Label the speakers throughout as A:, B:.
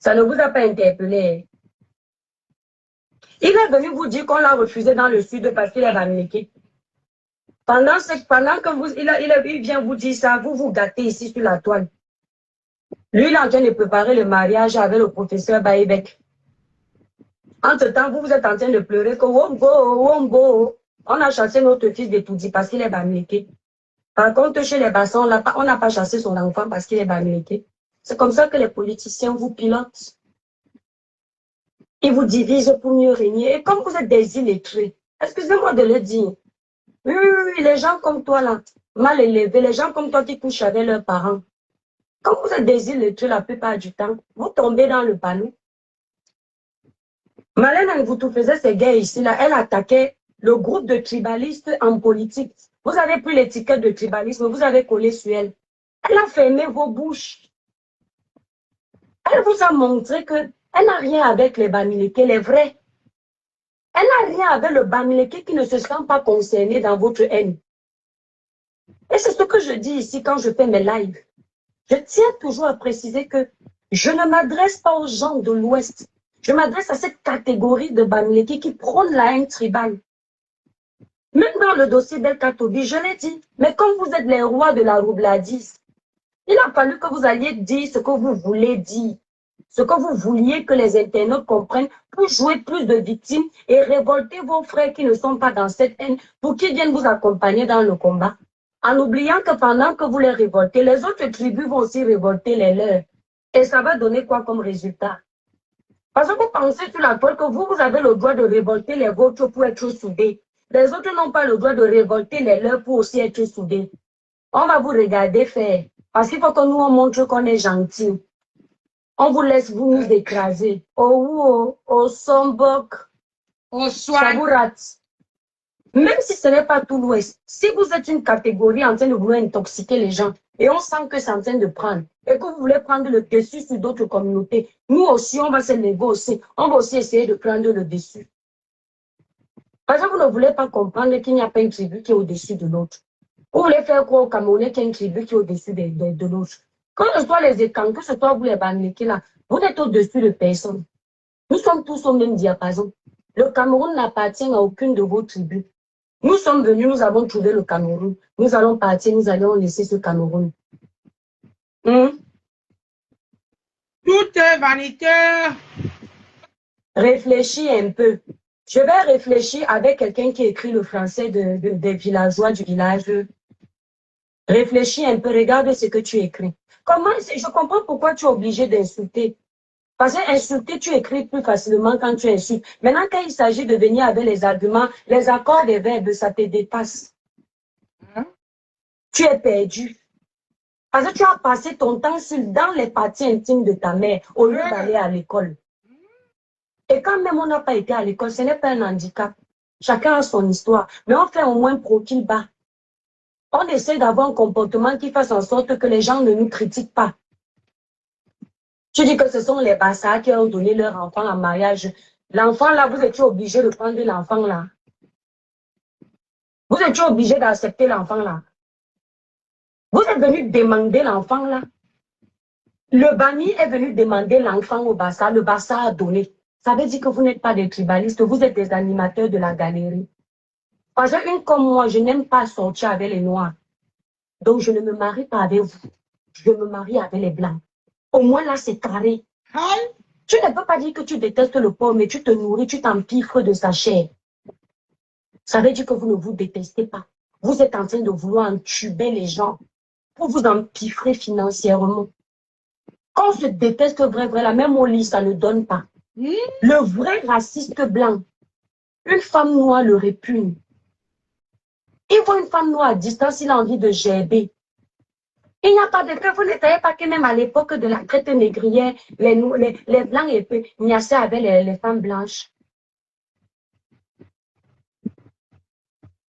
A: Ça ne vous a pas interpellé. Il est venu vous dire qu'on l'a refusé dans le sud parce qu'il est américain. Pendant que il vient vous dire ça, vous vous gâtez ici sur la toile. Lui, il est en train de préparer le mariage avec le professeur Baïbek. Entre-temps, vous êtes en train de pleurer que Wombo, on a chassé notre fils de Toudi parce qu'il est américain. Par contre, chez les Bassons, on n'a pas chassé son enfant parce qu'il est américain. C'est comme ça que les politiciens vous pilotent. Ils vous divisent pour mieux régner. Et comme vous êtes des illettrés, excusez-moi de le dire. Oui, les gens comme toi, là, mal élevés, les gens comme toi qui couchent avec leurs parents. Quand vous êtes des illettrés la plupart du temps, vous tombez dans le panneau. Malène vous faisait ces gars ici, là, elle attaquait le groupe de tribalistes en politique. Vous avez pris l'étiquette de tribalisme, vous avez collé sur elle. Elle a fermé vos bouches. Elle vous a montré qu'elle n'a rien avec les Bamileke, les vrais. Elle n'a rien avec le Bamileke qui ne se sent pas concerné dans votre haine. Et c'est ce que je dis ici quand je fais mes lives. Je tiens toujours à préciser que je ne m'adresse pas aux gens de l'Ouest. Je m'adresse à cette catégorie de Bamileke qui prône la haine tribale. Même dans le dossier d'El Katobi, je l'ai dit, mais comme vous êtes les rois de la roubladise, il a fallu que vous alliez dire ce que vous voulez dire, ce que vous vouliez que les internautes comprennent pour jouer plus de victimes et révolter vos frères qui ne sont pas dans cette haine pour qu'ils viennent vous accompagner dans le combat. En oubliant que pendant que vous les révoltez, les autres tribus vont aussi révolter les leurs. Et ça va donner quoi comme résultat? Parce que vous pensez sur la toile que vous avez le droit de révolter les vôtres pour être soudés. Les autres n'ont pas le droit de révolter les leurs pour aussi être soudés. On va vous regarder faire. Parce qu'il faut que nous on montre qu'on est gentil. On vous laisse vous nous écraser. Oh, Sombok.
B: Au
A: Ça
B: soir.
A: vous rate. Même si ce n'est pas tout l'Ouest, si vous êtes une catégorie en train de vouloir intoxiquer les gens, et on sent que c'est en train de prendre, et que vous voulez prendre le dessus sur d'autres communautés, nous aussi, on va se lever aussi. On va aussi essayer de prendre le dessus. Parce que vous ne voulez pas comprendre qu'il n'y a pas une tribu qui est au-dessus de l'autre. Vous voulez faire quoi au Camerounais qu'il y a une tribu qui est au-dessus de l'autre. Que ce soit les écans, que ce soit vous les Bamileke là, vous n'êtes au-dessus de personne. Nous sommes tous au même diapason. Le Cameroun n'appartient à aucune de vos tribus. Nous sommes venus, nous avons trouvé le Cameroun. Nous allons partir, nous allons laisser ce Cameroun.
B: Tout est vanité.
A: Réfléchis un peu. Je vais réfléchir avec quelqu'un qui écrit le français des villageois du village. Réfléchis un peu, regarde ce que tu écris. Je comprends pourquoi tu es obligé d'insulter. Parce qu'insulter, tu écris plus facilement quand tu insultes. Maintenant, quand il s'agit de venir avec les arguments, les accords des verbes, ça te dépasse. Tu es perdu. Parce que tu as passé ton temps dans les parties intimes de ta mère au lieu d'aller à l'école. Et quand même on n'a pas été à l'école, ce n'est pas un handicap. Chacun a son histoire. Mais on fait au moins profil bas. On essaie d'avoir un comportement qui fasse en sorte que les gens ne nous critiquent pas. Tu dis que ce sont les Bassas qui ont donné leur enfant en mariage. L'enfant là, vous étiez obligé de prendre l'enfant là. Vous étiez obligé d'accepter l'enfant là. Vous êtes venu demander l'enfant là. Le Bami est venu demander l'enfant au Bassa. Le Bassa a donné. Ça veut dire que vous n'êtes pas des tribalistes. Vous êtes des animateurs de la galerie. Parce qu'une comme moi, je n'aime pas sortir avec les Noirs. Donc je ne me marie pas avec vous. Je me marie avec les Blancs. Au moins là, c'est carré. Tu ne peux pas dire que tu détestes le porc, mais tu te nourris, tu t'empiffres de sa chair. Ça veut dire que vous ne vous détestez pas. Vous êtes en train de vouloir entuber les gens pour vous empiffrer financièrement. Quand on se déteste vrai, la même au lit, ça ne donne pas. Le vrai raciste blanc, une femme noire le répugne. Il voit une femme noire à distance, il a envie de gerber. Il n'y a pas de que vous ne savez pas que même à l'époque de la traite négrière, les blancs niaisaient avec les femmes blanches.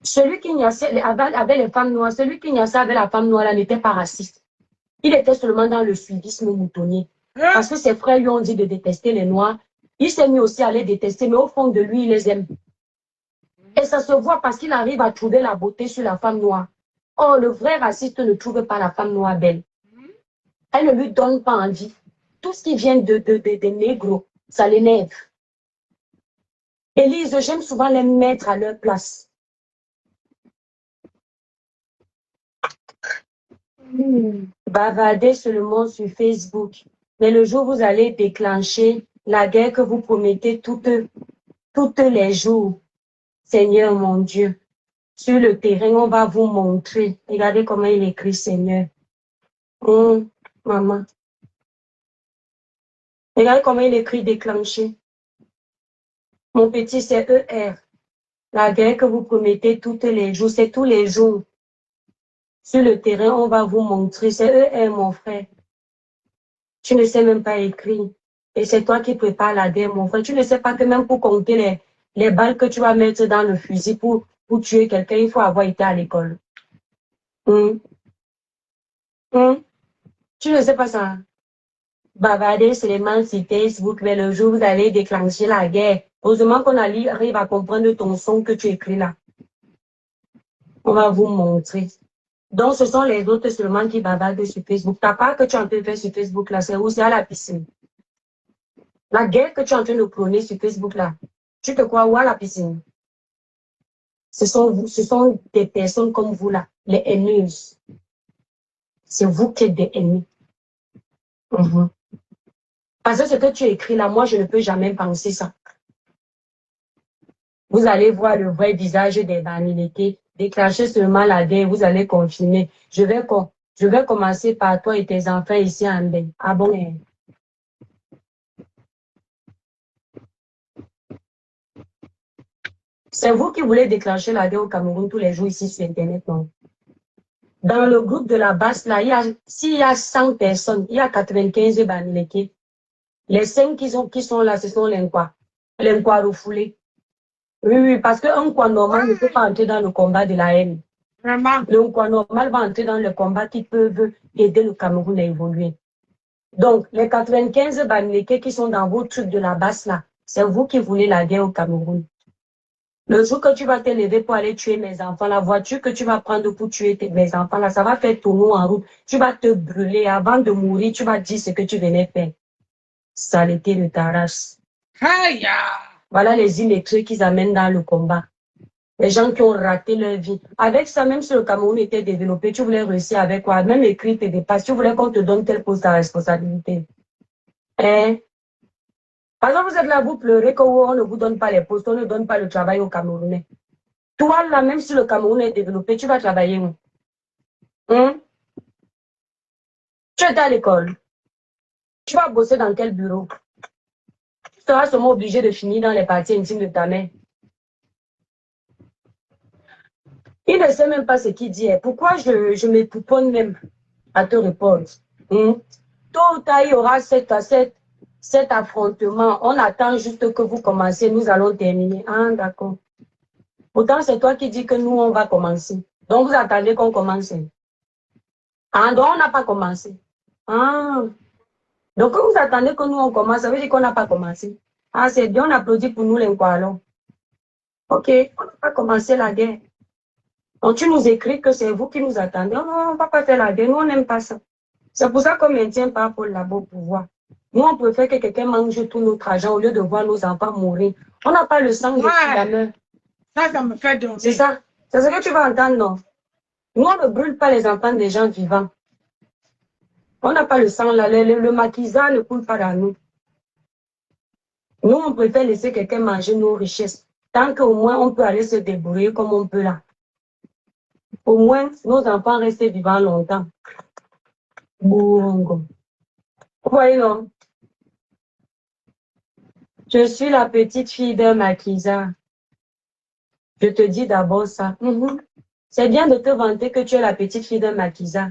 A: Celui qui niaisait avec les femmes noires, celui qui niaisait avec la femme noire là n'était pas raciste. Il était seulement dans le suivisme moutonnier. Parce que ses frères lui ont dit de détester les noirs. Il s'est mis aussi à les détester, mais au fond de lui, il les aime. Et ça se voit parce qu'il arrive à trouver la beauté sur la femme noire. Or, le vrai raciste ne trouve pas la femme noire belle. Elle ne lui donne pas envie. tout ce qui vient des négros, ça l'énerve. Élise, j'aime souvent les mettre à leur place. Bavarder seulement sur Facebook. Mais le jour où vous allez déclencher la guerre que vous promettez toutes les jours, Seigneur mon Dieu, sur le terrain, on va vous montrer. Regardez comment il écrit, Seigneur. Maman. Regardez comment il écrit déclencher. Mon petit, c'est ER. La guerre que vous promettez tous les jours, c'est tous les jours. Sur le terrain, on va vous montrer. C'est ER, mon frère. Tu ne sais même pas écrire. Et c'est toi qui prépares la guerre, mon frère. Tu ne sais pas que même pour compter les balles que tu vas mettre dans le fusil pour tuer quelqu'un, il faut avoir été à l'école. Tu ne sais pas ça. Bavarder seulement sur Facebook, mais le jour où vous allez déclencher la guerre, heureusement qu'on arrive à comprendre ton son que tu écris là. On va vous montrer. Donc, ce sont les autres seulement qui bavardent sur Facebook. Ta part que tu es en train de faire sur Facebook là, c'est où? C'est à la piscine. La guerre que tu es en train de prôner sur Facebook là, tu te crois où à la piscine? Ce sont des personnes comme vous là, les haineuses. C'est vous qui êtes des ennemis. Parce que ce que tu écris là, moi, je ne peux jamais penser ça. Vous allez voir le vrai visage des banalités. Déclencher seulement la guerre, vous allez confirmer. Je vais commencer par toi et tes enfants ici en bain. Ah bon? C'est vous qui voulez déclencher la guerre au Cameroun tous les jours ici sur Internet, non? Dans le groupe de la basse, là, s'il y a 100 personnes, il y a 95 banalités. Les 5 qui sont là, ce sont les Nkwa. Les Nkwa refoulés. Oui, parce qu'un Nkwa normal ne peut pas entrer dans le combat de la haine.
B: Vraiment.
A: Le Nkwa normal va entrer dans le combat qui peuvent aider le Cameroun à évoluer. Donc, les 95 banalités qui sont dans vos trucs de la basse, là, c'est vous qui voulez la guerre au Cameroun. Le jour que tu vas te lever pour aller tuer mes enfants, la voiture que tu vas prendre pour tuer mes enfants, là, ça va faire tourner en route. Tu vas te brûler. Avant de mourir, tu vas dire ce que tu venais faire. Saleté de ta race.
B: Aïe!
A: Voilà les illettrés qu'ils amènent dans le combat. Les gens qui ont raté leur vie. Avec ça, même si le Cameroun était développé, tu voulais réussir avec quoi? Même écrire tes dépasses, tu voulais qu'on te donne tel poste à responsabilité. Hein? Par exemple, vous êtes là, vous pleurez qu'on ne vous donne pas les postes, on ne donne pas le travail aux Camerounais. Toi, là, même si le Cameroun est développé, tu vas travailler où? Tu es à l'école. Tu vas bosser dans quel bureau? Tu seras seulement obligé de finir dans les parties intimes de ta mère. Il ne sait même pas ce qu'il dit. Pourquoi je me pouponne même à te répondre? Tôt ou tard, il y aura cet affrontement. On attend juste que vous commenciez. Nous allons terminer. Ah, d'accord. Pourtant, c'est toi qui dis que nous, on va commencer. Donc, vous attendez qu'on commence. Ah, donc, on n'a pas commencé. Ah. Donc, quand vous attendez que nous, on commence, ça veut dire qu'on n'a pas commencé. Ah, c'est bien, on applaudit pour nous, les Nkwalons. OK, on n'a pas commencé la guerre. Donc, tu nous écris que c'est vous qui nous attendez. Non, on ne va pas faire la guerre. Nous, on n'aime pas ça. C'est pour ça qu'on ne maintient pas Paul là-bas au pouvoir. Nous, on préfère que quelqu'un mange tout notre argent au lieu de voir nos enfants mourir. On n'a pas le sang de la main.
B: Ça me fait dormir.
A: C'est ça. C'est ce que tu vas entendre, non? Nous, on ne brûle pas les enfants des gens vivants. On n'a pas le sang là. Le maquisard ne coule pas dans nous. Nous, on préfère laisser quelqu'un manger nos richesses. Tant qu'au moins, on peut aller se débrouiller comme on peut là. Au moins, nos enfants restent vivants longtemps. Bongo. Vous voyez, non? Je suis la petite fille d'un maquisard. Je te dis d'abord ça. C'est bien de te vanter que tu es la petite fille d'un maquisard.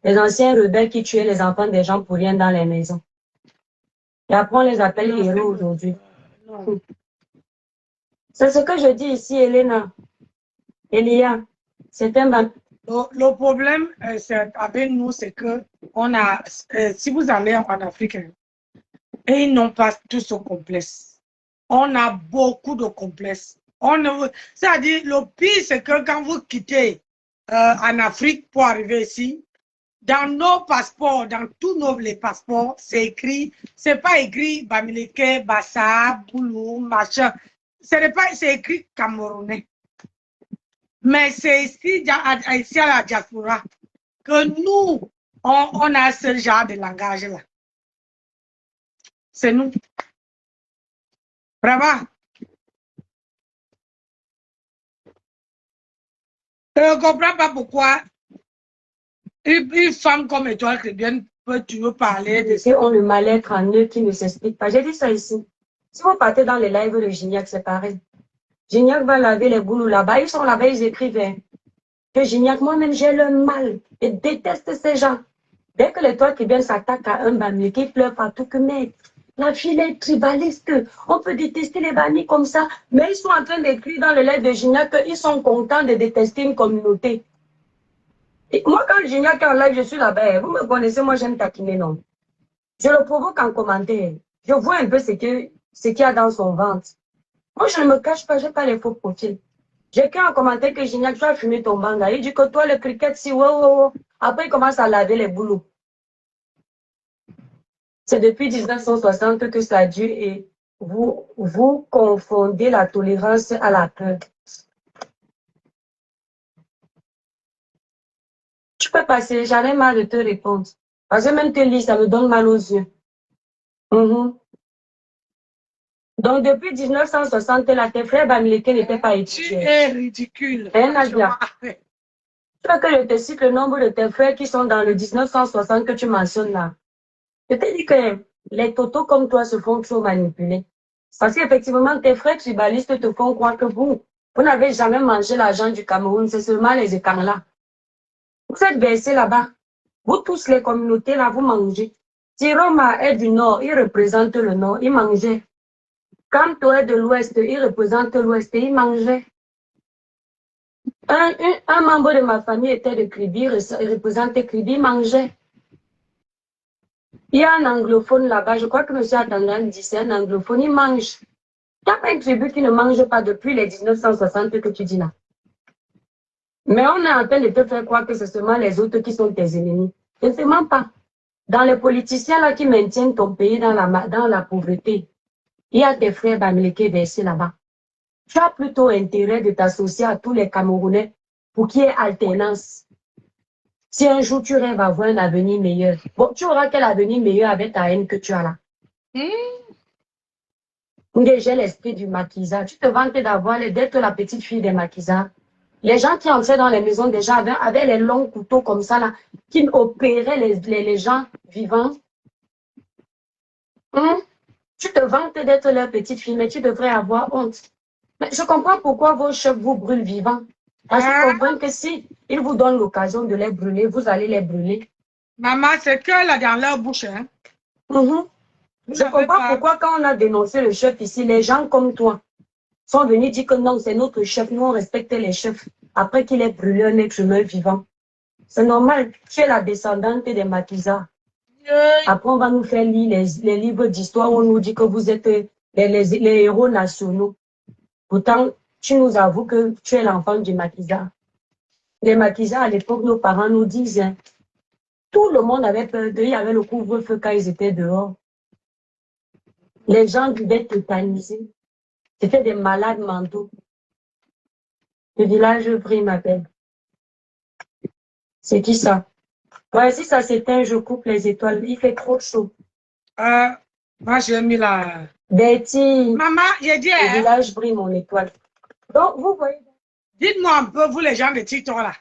A: Les anciens rebelles qui tuaient les enfants des gens pour rien dans les maisons. Et après, on les appelle héros aujourd'hui. C'est ce que je dis ici, Elena. Elia, c'est un...
B: Le problème avec nous, c'est que on a, si vous allez en Afrique, et ils n'ont pas tout ce complexe. On a beaucoup de complexes. C'est-à-dire, le pire, c'est que quand vous quittez en Afrique pour arriver ici, dans nos passeports, dans tous les passeports, c'est écrit, c'est pas écrit Bamileke, Bassa, Boulou, machin. C'est écrit Camerounais. Mais c'est ici, ici à la diaspora que nous, on a ce genre de langage-là. C'est nous. Vraiment. Je ne comprends pas pourquoi une femme comme Étoile Chrétienne peut toujours parler de
A: ça. On le mal-être en eux qui ne s'explique pas. J'ai dit ça ici. Si vous partez dans les lives de Gignac, c'est pareil. Gignac va laver les boulots là-bas. Ils sont là-bas, ils écrivent que Gignac, moi-même, j'ai le mal. Je déteste ces gens. Dès que l'Étoile Chrétienne s'attaque à un Bamileke, qui pleure partout que mais la fille est tribaliste. On peut détester les bannis comme ça. Mais ils sont en train d'écrire dans le lettre de Gignac qu'ils sont contents de détester une communauté. Et moi, quand Gignac est en live, je suis là-bas. Vous me connaissez, moi, j'aime taquiner, non. Je le provoque en commentaire. Je vois un peu ce qu'il y a dans son ventre. Moi, je ne me cache pas, je n'ai pas les faux profils. J'écris en commentaire que Gignac, tu as fumé ton banga. Il dit que toi, le cricket, si, wow. Après, il commence à laver les boulots. C'est depuis 1960 que ça dure et vous confondez la tolérance à la peur. Tu peux passer, j'en ai marre de te répondre. Parce que même te lire, ça me donne mal aux yeux. Donc, depuis 1960, là, tes frères Bamileke n'étaient pas étudiés.
B: Tu es ridicule.
A: Nadia. Tu veux que je te cite le nombre de tes frères qui sont dans le 1960 que tu mentionnes là. Je te dis que les totos comme toi se font trop manipuler. Parce qu'effectivement, tes frères tribalistes te font croire que vous n'avez jamais mangé l'argent du Cameroun. C'est seulement les écarts là. Vous êtes versés là-bas. Vous tous, les communautés là, vous mangez. Tiroma est du Nord, il représente le Nord, il mangeait. Kanto est de l'Ouest, il représente l'Ouest, il mangeait. Un membre de ma famille était de Kribi, il représentait Kribi, il mangeait. Il y a un anglophone là-bas, je crois que M. Atandan dit c'est un anglophone, il mange. Il n'y a pas une tribu qui ne mange pas depuis les 1960 que tu dis là. Mais on est en train de te faire croire que c'est seulement les autres qui sont tes ennemis. Je ne sais même pas. Dans les politiciens là qui maintiennent ton pays dans la pauvreté, il y a tes frères Bamileke versés là-bas. Tu as plutôt intérêt de t'associer à tous les Camerounais pour qu'il y ait alternance. Si un jour tu rêves avoir un avenir meilleur, bon, tu auras quel avenir meilleur avec ta haine que tu as là? J'ai l'esprit du maquisard. Tu te vantes d'être la petite fille des maquisards. Les gens qui entraient dans les maisons déjà avaient les longs couteaux comme ça là, qui opéraient les gens vivants. Tu te vantes d'être leur petite fille, mais tu devrais avoir honte. Mais je comprends pourquoi vos chefs vous brûlent vivants. Parce qu'ils comprennent que si ils vous donnent l'occasion de les brûler, vous allez les brûler.
B: Maman, c'est que là dans leur bouche. Hein?
A: Je comprends pourquoi quand on a dénoncé le chef ici, les gens comme toi sont venus dire que non, c'est notre chef, nous on respecte les chefs. Après qu'il ait brûlé un être humain vivant. C'est normal, tu es la descendante des maquisards. Après, on va nous faire lire les livres d'histoire où on nous dit que vous êtes les héros nationaux. Pourtant, tu nous avoues que tu es l'enfant du maquisard. Les maquisards, à l'époque, nos parents nous disent, hein, tout le monde avait peur d'eux, il y avait le couvre-feu quand ils étaient dehors. Les gens vivaient tétanisés. C'était des malades mentaux. Le village brille, ma belle. C'est qui ça? Ouais, si ça s'éteint, je coupe les étoiles. Il fait trop chaud.
B: Moi, j'ai mis la...
A: Betty.
B: Maman, j'ai dit...
A: Le village brille, mon étoile. Donc, vous voyez...
B: Dites-moi un peu, vous les gens de TikTok là.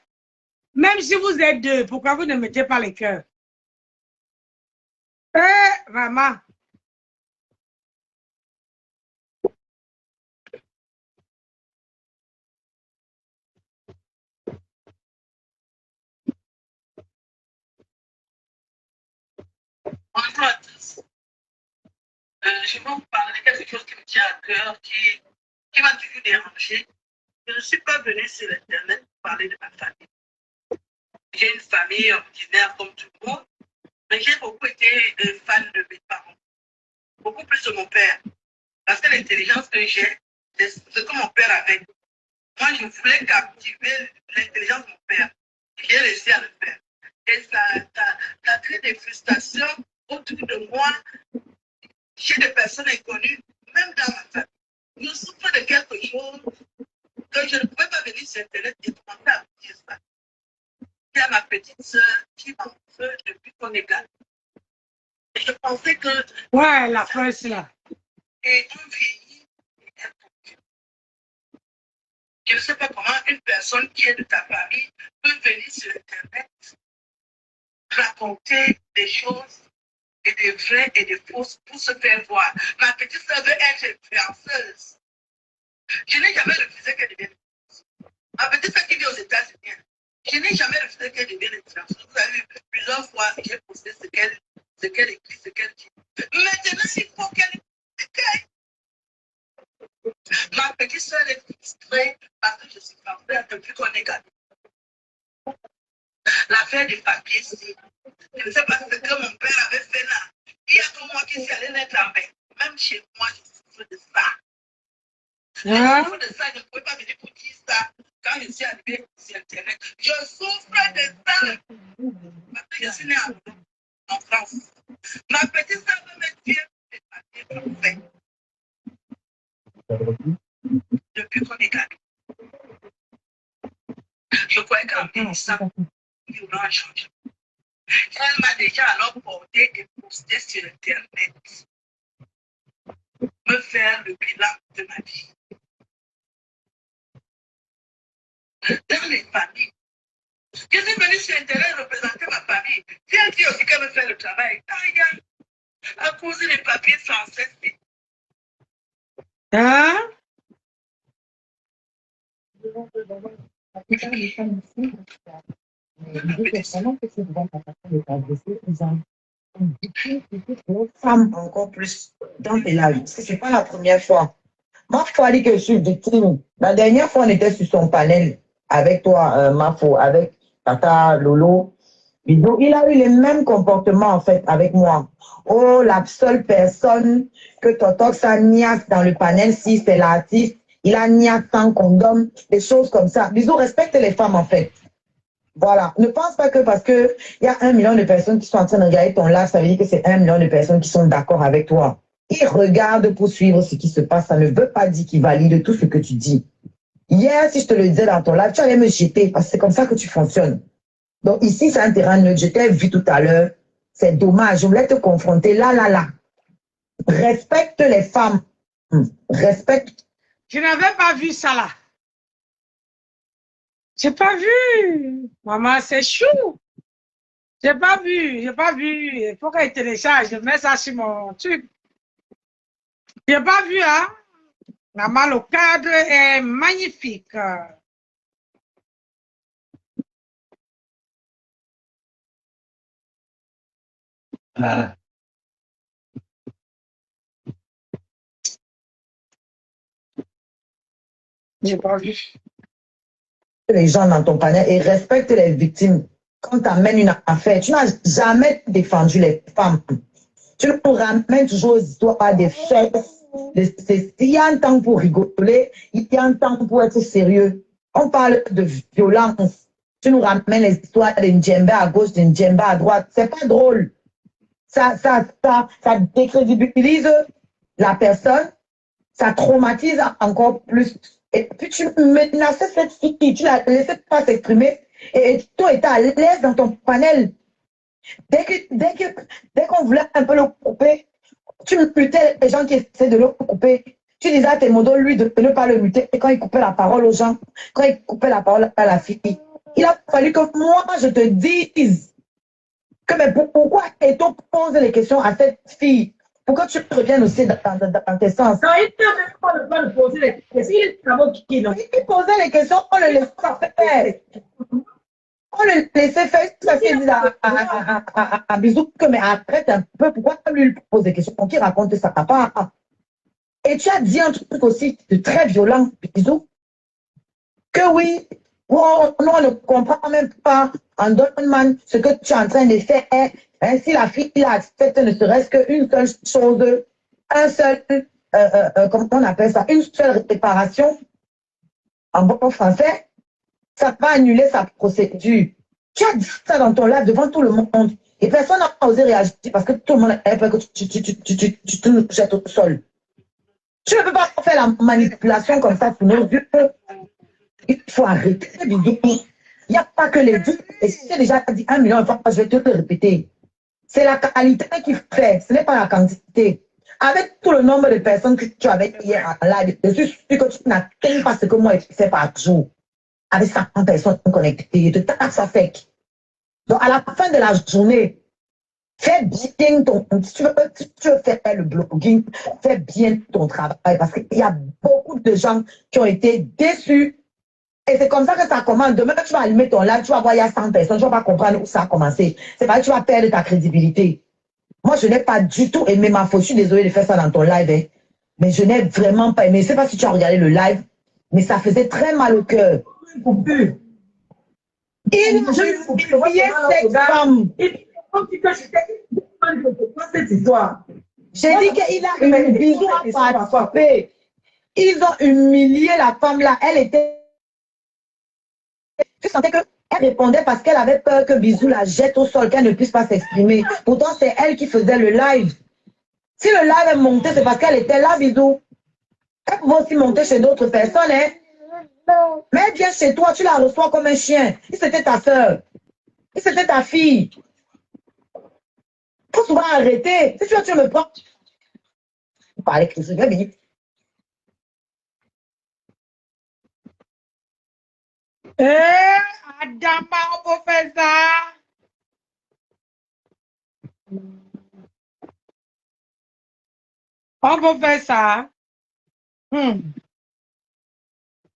B: Même si vous êtes deux, pourquoi vous ne mettez pas les cœurs? Maman.
C: Bonjour à tous. Je vais vous parler de quelque chose qui me tient à cœur, qui m'a toujours dérangé. Je ne suis pas venue sur Internet pour parler de ma famille. J'ai une famille ordinaire comme tout le monde, mais j'ai beaucoup été fan de mes parents. Beaucoup plus de mon père. Parce que l'intelligence que j'ai, c'est ce que mon père avait. Moi, je voulais captiver l'intelligence de mon père. J'ai réussi à le faire. Et ça crée des frustrations autour de moi, chez des personnes inconnues, même dans ma famille. Je souffre de quelque chose que je ne pouvais pas venir sur Internet et commencer à vous dire ça. Il y a ma petite soeur qui m'en veut depuis qu'on est gars. Et je pensais que...
B: Ouais, la presse là.
C: Et un vieilli, je ne sais pas comment une personne qui est de ta famille peut venir sur Internet raconter des choses et des vraies et des fausses pour se faire voir. Ma petite soeur veut être influenceuse. Je n'ai jamais refusé qu'elle devienne influenceuse. Ma petite soeur qui vit aux États-Unis, je n'ai jamais refusé qu'elle devienne influenceuse. Vous avez vu, plusieurs fois, j'ai posté ce qu'elle écrit, ce qu'elle dit. Maintenant, il faut qu'elle écrit. Ma petite soeur est frustrée parce que je suis française depuis qu'on est gardé. L'affaire des papiers, c'est. Je ne sais pas ce que mon père avait fait là. Il y a que moi qui suis allé naître en paix. Même chez moi, je souffre de ça. Je souffre de ça, je ne pouvais pas venir pour dire ça quand je suis arrivé sur Internet. Je souffre de ça. Parce que je suis né en France. Ma petite soeur veut me dire des papiers français. Depuis qu'on est gardé. Je croyais qu'en vieillissant, il y aura un changement. Elle m'a déjà alors porté et posté sur Internet. Me faire le bilan de ma vie. Dans les familles. Je suis venue sur Internet représenter ma famille. Si elle dit aussi qu'elle veut faire le travail, à cause des papiers français.
B: Hein?
D: Femme encore plus dans les lives. C'est pas la première fois. Mafo a dit que je suis victime. La dernière fois, on était sur son panel avec toi, Mafo, avec Tata Lolo. Il a eu les mêmes comportements, en fait, avec moi. Oh, la seule personne que Totox a niaque dans le panel, si c'est l'artiste, il a niaque sans condom, des choses comme ça. Bisous, respecte les femmes, en fait. Voilà. Ne pense pas que parce qu'il y a 1 million de personnes qui sont en train de regarder ton live, ça veut dire que c'est 1 million de personnes qui sont d'accord avec toi. Ils regardent pour suivre ce qui se passe. Ça ne veut pas dire qu'ils valident tout ce que tu dis. Hier, si je te le disais dans ton live, tu allais me jeter parce que c'est comme ça que tu fonctionnes. Donc ici, c'est un terrain neutre. Je t'ai vu tout à l'heure. C'est dommage. Je voulais te confronter là. Respecte les femmes. Respecte.
B: Je n'avais pas vu ça là. J'ai pas vu. Maman, c'est chou. J'ai pas vu. Il faut qu'elle télécharge. Je mets ça sur mon truc. J'ai pas vu, hein. Maman, le cadre est magnifique. J'ai pas vu.
D: Les gens dans ton panel et respecte les victimes. Quand tu amènes une affaire, tu n'as jamais défendu les femmes. Tu nous ramènes toujours aux histoires des faits. Il y a un temps pour rigoler, il y a un temps pour être sérieux. On parle de violence. Tu nous ramènes les histoires d'un djembe à gauche, d'un djembe à droite. C'est pas drôle. Ça décrédibilise la personne, ça traumatise encore plus. Et puis tu menaçais cette fille, tu la laissais pas s'exprimer et toi étais à l'aise dans ton panel. Dès qu'on voulait un peu le couper, tu mutais les gens qui essaient de le couper. Tu disais à tes modos, lui, de ne pas le muter. Et quand il coupait la parole aux gens, quand il coupait la parole à la fille, il a fallu que moi, je te dise que mais pourquoi est-on pose les questions à cette fille? Pourquoi tu reviennes aussi dans tes sens?
A: Non, il ne peut pas poser les questions.
D: Il posait les questions, on le laissait faire. On le laissait faire. Parce qu'il dit à Bisou que mais arrête un peu, pourquoi lui pose des questions? Qui raconte ça, papa? Et tu as dit un truc aussi de très violent, Bisou, que oui, on ne comprend même pas en Donman ce que tu es en train de faire. Hein, si la fille accepte ne serait-ce qu'une seule chose, un seul, comment on appelle ça, une seule réparation, en bon français, ça va annuler sa procédure. Tu as dit ça dans ton live devant tout le monde. Et personne n'a osé réagir parce que tout le monde a peur que tu te jettes au sol. Tu ne peux pas faire la manipulation comme ça pour nos yeux. Il faut arrêter, Bisou. Il n'y a pas que les vues. Et si j'ai déjà dit 1 million de fois, je vais te le répéter. C'est la qualité qui fait, ce n'est pas la quantité. Avec tout le nombre de personnes que tu avais hier en live, je suis sûr que tu n'atteins pas ce que moi je fais par jour. Avec 50 personnes connectées, de tas ça fait. Donc, à la fin de la journée, fais bien si tu veux faire le blogging, fais bien ton travail parce qu'il y a beaucoup de gens qui ont été déçus. Et c'est comme ça que ça commence. Demain, tu vas allumer ton live, tu vas voir, il y a 100 personnes, tu ne vas pas comprendre où ça a commencé. C'est vrai que tu vas perdre ta crédibilité. Moi, je n'ai pas du tout aimé ma faute. Je suis désolée de faire ça dans ton live. Hein. Mais je n'ai vraiment pas aimé. Je ne sais pas si tu as regardé le live, mais ça faisait très mal au cœur. Il humiliait cette femme. J'ai dit qu'il a une Bisou à participer. Ils ont humilié la femme là. Elle était... Tu sentais qu'elle répondait parce qu'elle avait peur que Bisou la jette au sol, qu'elle ne puisse pas s'exprimer. Pourtant, c'est elle qui faisait le live. Si le live est monté, c'est parce qu'elle était là, Bisou. Elle pouvait aussi monter chez d'autres personnes. Hein? Mais elle vient chez toi, tu la reçois comme un chien. Si c'était ta soeur, si c'était ta fille, il faut souvent arrêter. Si tu me prends... Vous parlez que je vais venir.
B: Adama, on peut faire ça. On peut faire ça.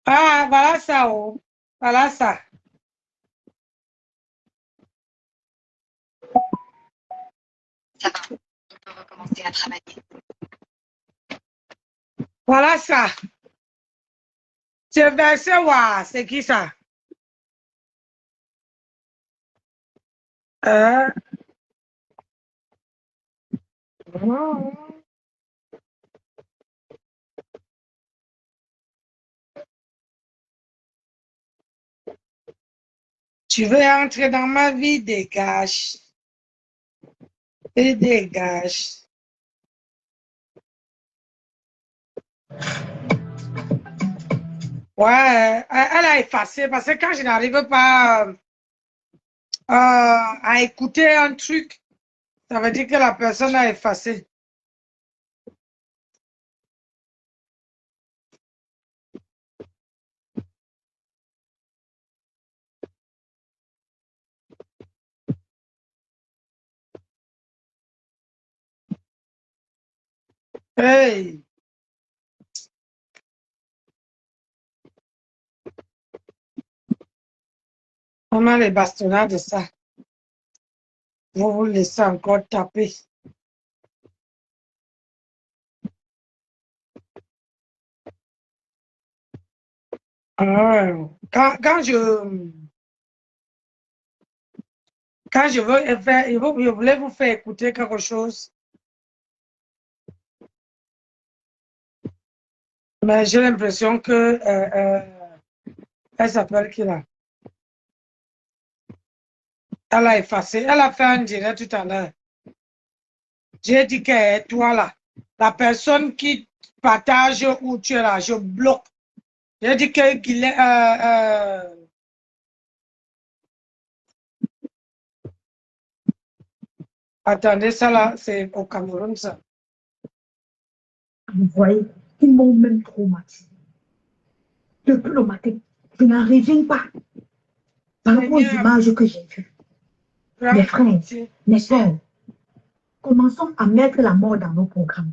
B: Ah, voilà ça, oh. Voilà ça.
E: Ça va, on peut recommencer à travailler.
B: Voilà ça. C'est versé, ouais. C'est qui ça? Tu veux entrer dans ma vie, dégage. Et dégage. Ouais, elle a effacé parce que quand je n'arrive pas à écouter un truc, ça veut dire que la personne a effacé. Hey! On a les bastonnades de ça. Vous vous laissez encore taper. Quand je veux faire, je voulais vous faire écouter quelque chose. Mais j'ai l'impression que elle s'appelle qui là? Elle a effacé. Elle a fait un direct tout à l'heure. J'ai dit que toi là, la personne qui partage où tu es là, je bloque. J'ai dit qu'il est... Attendez, ça là, c'est au Cameroun, ça.
F: Vous voyez, ils m'ont même traumatisé. Depuis le matin, je n'en reviens pas. Par rapport aux images que j'ai vues. Mes frères, mes soeurs, commençons à mettre la mort dans nos programmes.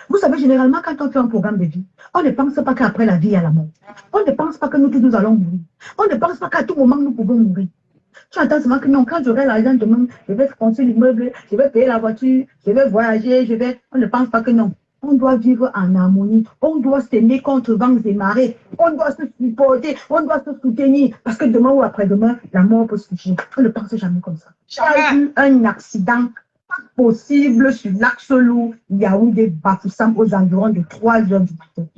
F: Vous savez, généralement, quand on fait un programme de vie, on ne pense pas qu'après la vie, il y a la mort. On ne pense pas que nous tous nous allons mourir. On ne pense pas qu'à tout moment, nous pouvons mourir. Tu entends seulement que non, quand j'aurai l'argent demain, je vais construire l'immeuble, je vais payer la voiture, je vais voyager, On ne pense pas que non. On doit vivre en harmonie. On doit s'aimer contre vents et marées. On doit se supporter. On doit se soutenir. Parce que demain ou après-demain, la mort peut suffire. On ne pense jamais comme ça. J'ai eu un accident pas possible sur l'axe lourd Yaoundé-Bafoussam aux environs de 3 heures du matin.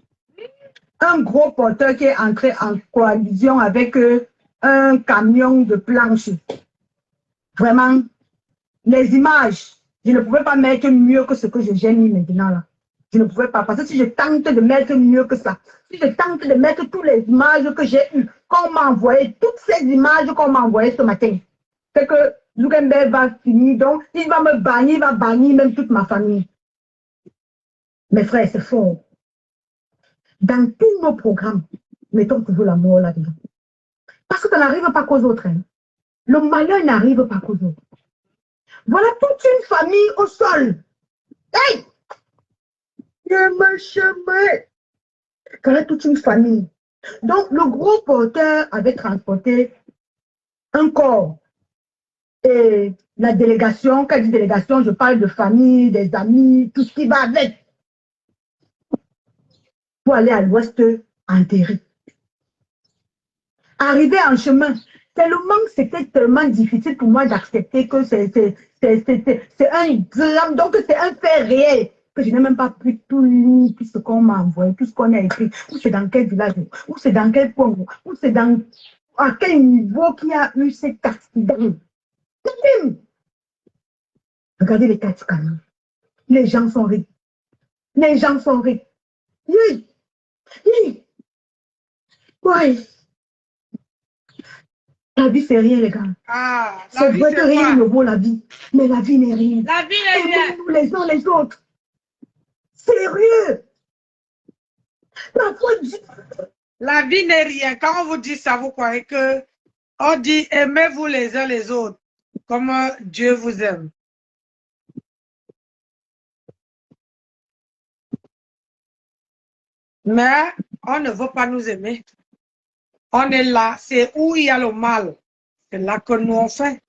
F: Un gros porteur qui est entré en coalition avec un camion de planches. Vraiment, les images, je ne pouvais pas mettre mieux que ce que j'ai mis maintenant là. Je ne pouvais pas, parce que si je tente de mettre mieux que ça, si je tente de mettre toutes les images que j'ai eues, qu'on m'a envoyé, toutes ces images qu'on m'a envoyées ce matin, c'est que Zuckerberg va finir, donc il va me bannir, il va bannir même toute ma famille. Mes frères, c'est fort. Dans tous nos programmes, mettons toujours la mort là-dedans. Parce que ça n'arrive pas qu'aux autres. Hein. Le malheur n'arrive pas qu'aux autres. Voilà toute une famille au sol. Hey! Voilà toute une famille. Donc, le gros porteur avait transporté un corps. Et la délégation, quand je dis délégation, je parle de famille, des amis, tout ce qui va avec. Pour aller à l'ouest enterrer. Arrivé en chemin, tellement c'était tellement difficile pour moi d'accepter que c'est un drame, donc c'est un fait réel, que je n'ai même pas pu tout lire, tout ce qu'on m'a envoyé, tout ce qu'on a écrit, ou c'est dans quel village, ou c'est dans quel point, ou c'est dans à quel niveau qui a eu cet accident. Regardez les quatre canons. Les gens sont riches. Les gens sont riches. Oui. Oui. Oui. La vie, c'est rien, les gars.
B: Ah,
F: C'est vrai que rien ne vaut la vie. Mais la vie n'est rien.
B: La vie n'est rien.
F: Aimons-nous les uns les autres. Sérieux.
B: La vie n'est rien. Quand on vous dit ça, vous croyez que on dit aimez-vous les uns les autres comme Dieu vous aime. Mais on ne veut pas nous aimer. On est là, c'est où il y a le mal. C'est là que nous on fait.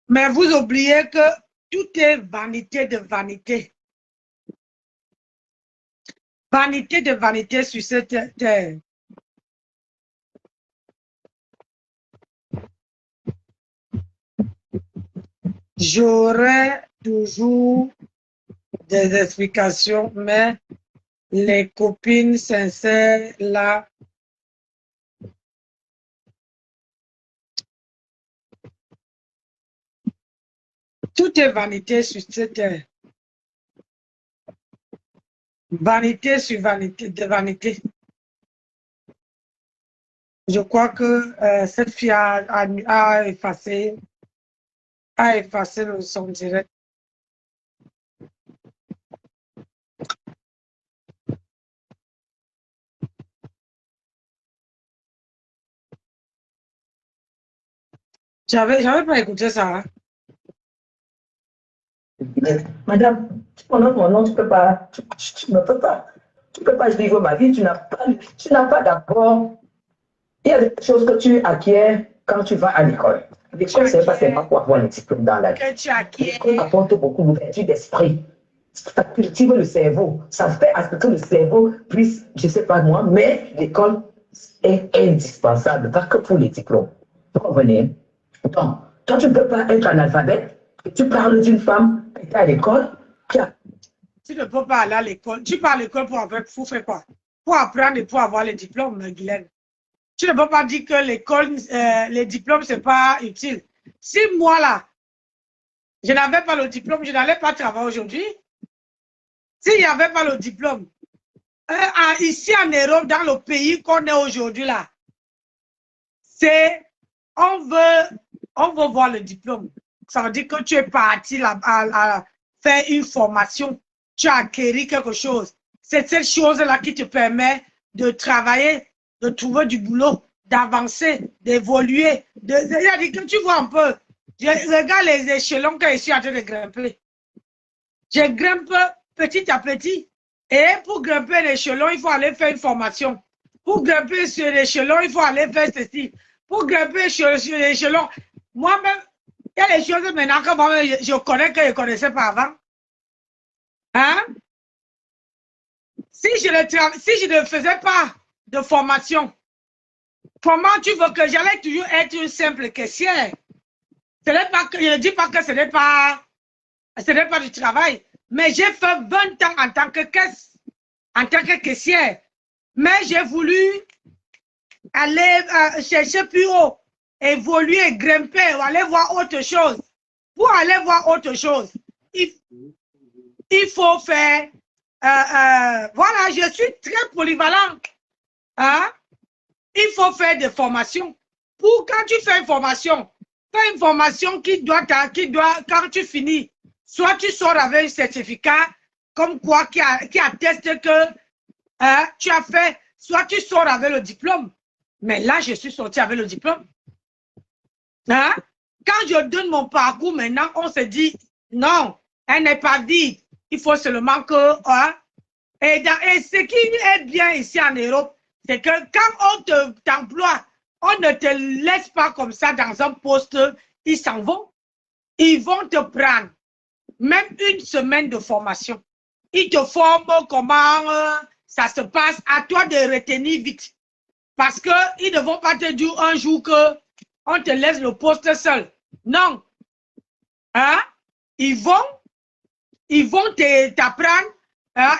B: Mais vous oubliez que tout est vanité de vanité. Vanité de vanité sur cette terre. J'aurais toujours des explications, mais les copines sincères, là, tout est vanité sur cette terre. Vanité sur vanité, de vanité. Je crois que cette fille a effacé le son direct. J'avais pas écouté ça. Hein?
D: Madame, pendant mon nom, tu ne peux pas, tu ne peux pas, vivre ma vie, tu n'as pas d'abord. Il y a des choses que tu acquiers quand tu vas à l'école. L'école, c'est pas seulement pour avoir le diplôme dans la vie. L'école apporte beaucoup d'ouverture d'esprit. Ça cultive le cerveau. Ça fait à ce que le cerveau puisse, je ne sais pas moi, mais l'école est indispensable, pas que pour les diplômes. Vous comprenez? Donc, toi, tu ne peux pas être analphabète et tu parles d'une femme qui est à l'école.
B: Tu ne peux pas aller à l'école. Tu pars à l'école pour faire quoi? Pour apprendre et pour avoir les diplômes, Guylaine. Tu ne peux pas dire que l'école, les diplômes, ce n'est pas utile. Si moi, là, je n'avais pas le diplôme, je n'allais pas travailler aujourd'hui. S'il n'y avait pas le diplôme, ici en Europe, dans le pays qu'on est aujourd'hui, là, c'est, on veut voir le diplôme. Ça veut dire que tu es parti là, à faire une formation, tu as acquis quelque chose. C'est cette chose-là qui te permet de travailler, de trouver du boulot, d'avancer, d'évoluer. Que tu vois un peu, je regarde les échelons que je suis en train de grimper. Je grimpe petit à petit. Et pour grimper l'échelon, il faut aller faire une formation. Pour grimper sur l'échelon, il faut aller faire ceci. Pour grimper sur l'échelon, moi-même, il y a des choses maintenant que moi-même, je connais que je ne connaissais pas avant. Hein? Si je ne faisais pas de formation, comment tu veux que j'allais toujours être une simple caissière? Ce n'est pas que, je ne dis pas que ce n'est pas du travail, mais j'ai fait 20 ans en tant que caissière. Mais j'ai voulu aller chercher plus haut, évoluer, grimper, ou aller voir autre chose. Pour aller voir autre chose, il faut faire... voilà, je suis très polyvalent. Hein? Il faut faire des formations. Pour quand tu fais une formation, fais une formation qui doit, quand tu finis, soit tu sors avec un certificat comme quoi qui atteste que tu as fait, soit tu sors avec le diplôme. Mais là, je suis sorti avec le diplôme. Hein? Quand je donne mon parcours maintenant, on se dit, non, elle n'est pas vide. Il faut seulement que... et ce qui est bien ici en Europe, c'est que quand on t'emploie, on ne te laisse pas comme ça dans un poste, ils s'en vont. Ils vont te prendre même une semaine de formation. Ils te forment comment ça se passe. À toi de retenir vite. Parce qu'ils ne vont pas te dire un jour qu'on te laisse le poste seul. Non. Hein? Ils vont t'apprendre,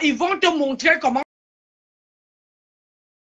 B: ils vont te montrer comment